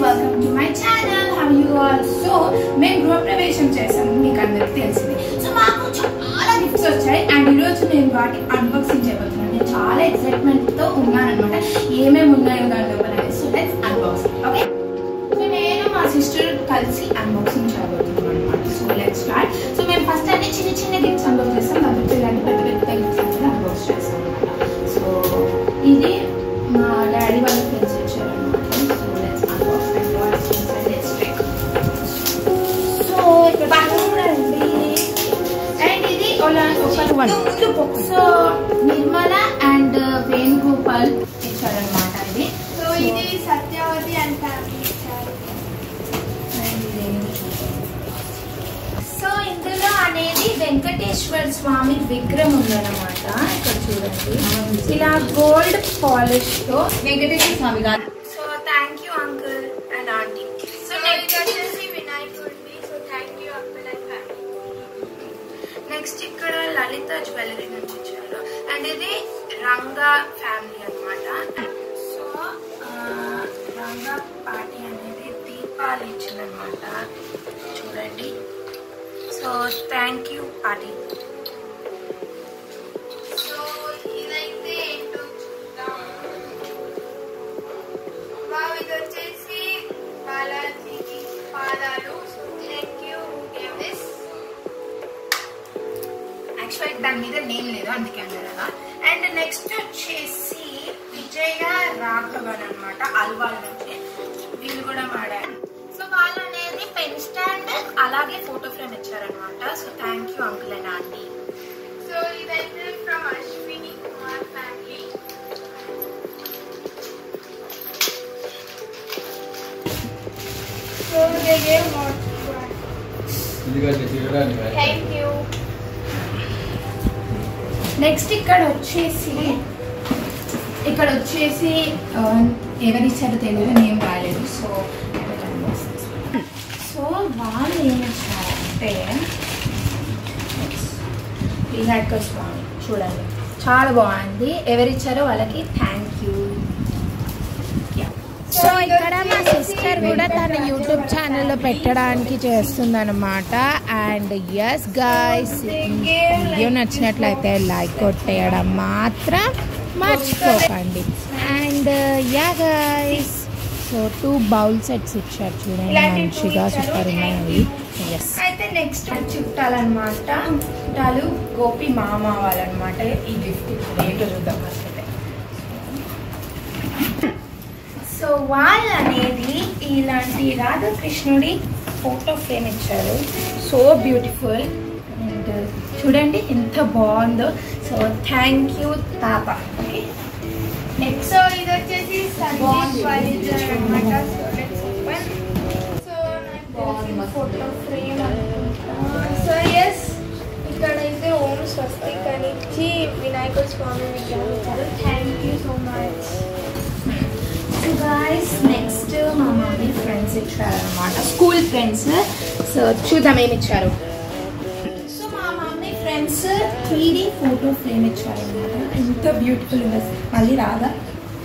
welcome to my channel. How you all? So, మేము గృహ ప్రవేశం చేసాము, మీకు అందరికీ తెలిసింది. సో మాకు చాలా గిఫ్ట్స్ వచ్చాయి అండ్ ఈరోజు నేను వాటి అన్బాక్సింగ్ చేయబోతున్నాను. నేను చాలా ఎక్సైట్మెంట్ తో ఉన్నాను అనమాట, ఏమేమి ఉన్నాయో దాని లోపల. So let's unboxing. Okay, so నేను మా సిస్టర్ కలిసి అన్బాక్సింగ్ చేయబోతున్నాను అనమాట. So let's start. సో మేము ఫస్ట్ అన్ని చిన్న చిన్న గిఫ్ట్స్ అన్బాక్స్ చేస్తాం, దాని ఇలాంటి పెద్ద పెద్ద గిఫ్ట్స్ అన్ని అన్బాక్స్ చేస్తాం అనమాట. సో ఇది మా డాడీ వాళ్ళ ఫ్రెండ్స్ వచ్చారు అనమాట. So let's unbox and what's inside. Let's check. So ఇక్కడ చూడండి, అండ్ ఇది సో నిర్మల అండ్ వేణుగోపాల్ ఇచ్చారనమాట. ఇది సో ఇది సత్యవతి అండ్ ఫ్యామిలీ ఇచ్చారు. సో ఇందులో అనేది వెంకటేశ్వర స్వామి విగ్రహం ఉందన్నమాట. ఇక్కడ చూడండి, ఇలా గోల్డ్ పాలిష్ తో వెంకటేశ్వర స్వామి గారు. So thank you uncle and aunty. So ఇది వచ్చేసి వినాయకుడిని. So thank you uncle and family. Next ఇక్కడ లలిత జ్యువెలరీ నుంచి ఇచ్చారు అండ్ ఇది రంగా ఫ్యామిలీ అనమాట. సో రంగా పార్టీ అనేది దీపాలు ఇచ్చిందనమాట, చూడండి. So thank you party. So ఇదైతే ఏంటో చూద్దాం. ఇది వచ్చేసి బాలాజీకి పాదాలు. So thank you this. Actually దాని మీద నేమ్ లేదు, అందుకే అన్నారు కదా. అండ్ నెక్స్ట్ వచ్చేసి విజయ రాఘవన్ అనమాట, అల్వాల్ నుంచి. వీళ్ళు కూడా వాడారు. సో వాళ్ళు అనేది పెన్ స్టాండ్ అలాగే ఫోటో ఫ్రేమ్ ఇచ్చారనమాట. So thank you uncle and aunty. So ఇదైతే from Ashwini Kumar family. So they gave what. Thank you. Next ఇక్కడ వచ్చేసి ఎవరిచ్చారో తెలియదు, నేమ్ రాలేదు. సో వాళ్ళు ఏమి ఇచ్చారంటే వినాయక స్వామి, చూడండి చాలా బాగుంది. ఎవరిచ్చారో వాళ్ళకి థ్యాంక్ యూ. సో ఇక్కడ మా సిస్టర్ కూడా తన యూట్యూబ్ ఛానల్లో పెట్టడానికి చేస్తుందన్నమాట. అండ్ ఎస్ గైస్, వీడియో నచ్చినట్లయితే లైక్ కొట్టేయడం మాత్రం మర్చిపోకండి. And yeah guys, so 2 bowl sets ఇచ్చారు, చూడండి మంచిగా సూపర్ ఉన్నాయి. ఎస్, అయితే నెక్స్ట్ చుట్టాలన్నమాట. చుట్టాలు గోపి మామ వాళ్ళనమాట. ఈ గిఫ్ట్ ఏంటో చూద్దాం ఫస్ట్. సో వాళ్ళు అనేది ఇలాంటి రాధాకృష్ణుడి ఫోటో ఫ్రేమ్ ఇచ్చారు. సో బ్యూటిఫుల్ అండ్ చూడండి ఎంత బాగుందో. సో థ్యాంక్ యూ తాత. ఓకే, నెక్స్ట్ సో ఇది వచ్చేసి సందీప్ వైజర్ అనమాట. So let's open. సో నాకు ఫోటో ఫ్రేమ్ అనుకుంటా. సో ఎస్, ఇక్కడైతే ఓం స్వస్తిక్ అని ఇచ్చి వినాయక స్వామి విగ్రహం ఇచ్చారు. Thank you so much. Guys next మా మమ్మీ ఫ్రెండ్స్ ఇచ్చారనమాట, స్కూల్ ఫ్రెండ్స్. సో చూద్దాం ఏమి ఇచ్చారు. సో మా mummy friends 3D photo frame ఇచ్చారనమాట. ఎంత బ్యూటిఫుల్ ఉంది, మళ్ళీ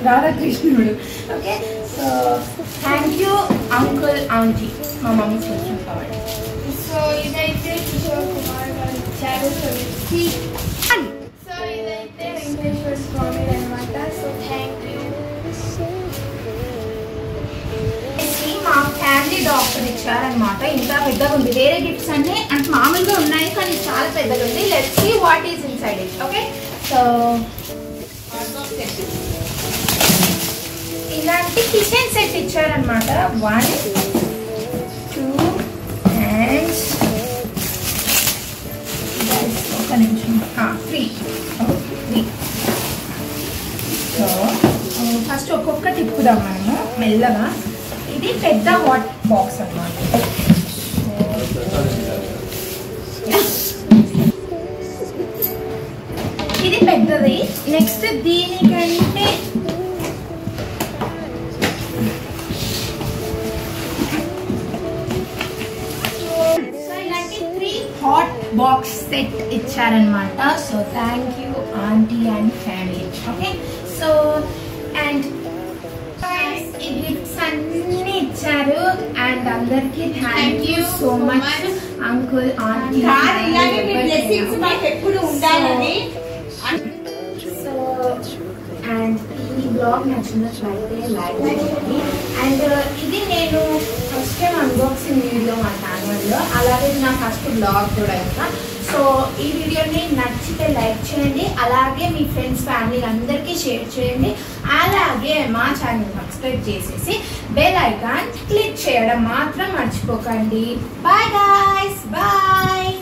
రాధాకృష్ణుడు. Okay, so thank you uncle aunty, మా మమ్మీ ఫ్రెండ్స్ కాబట్టి. సో ఇదైతే కిషోర్ కుమార్ గారు ఇచ్చారు. సో ఇదైతే వెంకటేశ్వర స్వామి అనమాట. So thank you. మా ఫ్యామిలీ డాక్టర్ ఇచ్చారనమాట. ఇంకా పెద్దగా ఉంది. వేరే గిఫ్ట్స్ అన్నీ అంటే మామూలుగా ఉన్నాయి, కానీ చాలా పెద్దగా ఉంది. Let's see what is inside it. Okay, so ఇలాంటి కిచెన్ సెట్ ఇచ్చారనమాట. 1 2 and ఒక నిమిషం 3. సో ఫస్ట్ ఒక్కొక్క తిప్పుదాం మనము మెల్లగా. ఇది పెద్ద హాట్ బాక్స్ అన్నమాట. ఇది పెద్దది. నెక్స్ట్ దీనికంటే ఇలాంటి 3 హాట్ బాక్స్ సెట్ ఇచ్చారనమాట. So thank you aunty and family. Okay, so and ఈ గిఫ్ట్స్ అన్ని ఇచ్చారు అండ్ అందరికి thank you so much uncle aunty ఎప్పుడు ఉండాలని. సో అండ్ ఈ బ్లాగ్ నచ్చినట్లయితే లైక్ చేయండి. అండ్ ఇది నేను ఫస్ట్ టైం అన్బాక్సింగ్ వీడియో మా ఛానల్లో, అలాగే నా ఫస్ట్ బ్లాగ్ కూడా ఇంకా. సో ఈ వీడియోని నచ్చితే లైక్ చేయండి, అలాగే మీ ఫ్రెండ్స్ ఫ్యామిలీ అందరికీ షేర్ చేయండి, అలాగే మా ఛానల్ సబ్స్క్రైబ్ చేసేసి బెల్ ఐకాన్ క్లిక్ చేయడం మాత్రం మర్చిపోకండి. Bye guys, bye.